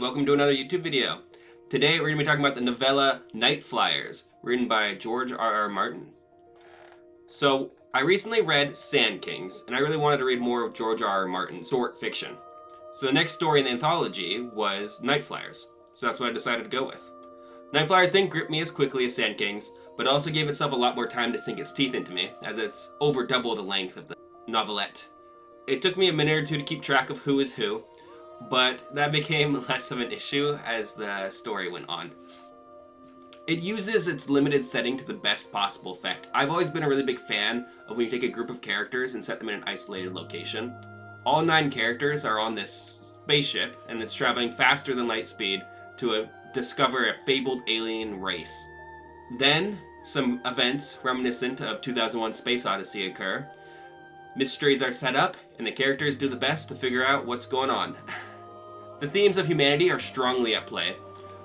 welcome to another YouTube video. Today we're going to be talking about the novella Nightflyers, written by George R.R. Martin. So, I recently read Sand Kings, and I really wanted to read more of George R.R. Martin's short fiction. So the next story in the anthology was Nightflyers, so that's what I decided to go with. Nightflyers didn't grip me as quickly as Sand Kings, but also gave itself a lot more time to sink its teeth into me, as it's over double the length of the novelette. It took me a minute or two to keep track of who is who, but that became less of an issue as the story went on. It uses its limited setting to the best possible effect. I've always been a really big fan of when you take a group of characters and set them in an isolated location. All 9 characters are on this spaceship, and it's traveling faster than light speed to discover a fabled alien race. Then, some events reminiscent of 2001 Space Odyssey occur. Mysteries are set up, and the characters do the best to figure out what's going on. The themes of humanity are strongly at play,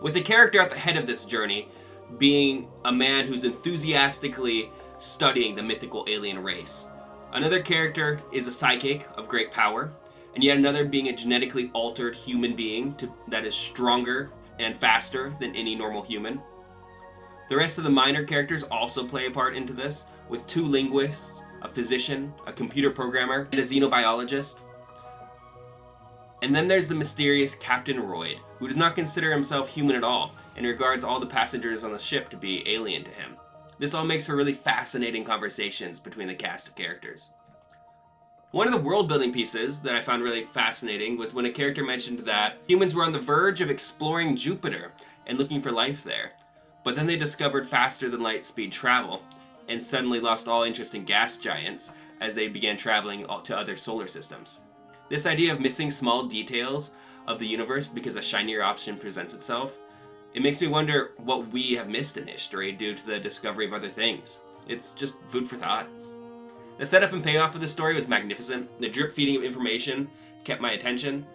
with the character at the head of this journey being a man who's enthusiastically studying the mythical alien race. Another character is a psychic of great power, and yet another being a genetically altered human being that is stronger and faster than any normal human. The rest of the minor characters also play a part into this, with 2 linguists, a physician, a computer programmer, and a xenobiologist. And then there's the mysterious Captain Royd, who does not consider himself human at all, and regards all the passengers on the ship to be alien to him. This all makes for really fascinating conversations between the cast of characters. One of the world-building pieces that I found really fascinating was when a character mentioned that humans were on the verge of exploring Jupiter and looking for life there, but then they discovered faster than light speed travel, and suddenly lost all interest in gas giants as they began traveling to other solar systems. This idea of missing small details of the universe because a shinier option presents itself, it makes me wonder what we have missed in history due to the discovery of other things. It's just food for thought. The setup and payoff of the story was magnificent. The drip feeding of information kept my attention.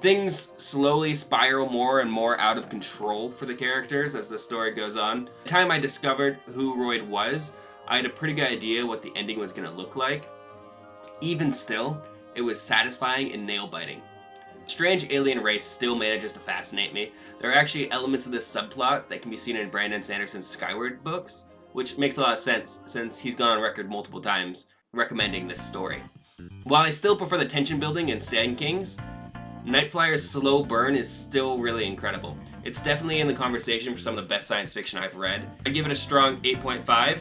Things slowly spiral more and more out of control for the characters as the story goes on. By the time I discovered who Royd was, I had a pretty good idea what the ending was going to look like. Even still, it was satisfying and nail-biting. Strange alien race still manages to fascinate me. There are actually elements of this subplot that can be seen in Brandon Sanderson's Skyward books, which makes a lot of sense since he's gone on record multiple times recommending this story. While I still prefer the tension building in Sand Kings, Nightflyers' slow burn is still really incredible. It's definitely in the conversation for some of the best science fiction I've read. I'd give it a strong 8.5,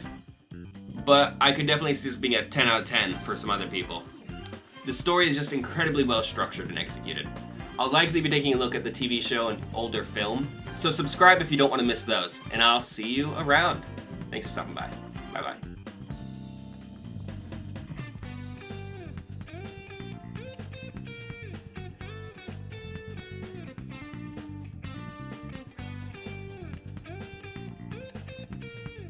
but I could definitely see this being a 10 out of 10 for some other people. The story is just incredibly well structured and executed. I'll likely be taking a look at the TV show and older film, so subscribe if you don't want to miss those, and I'll see you around. Thanks for stopping by. Bye-bye.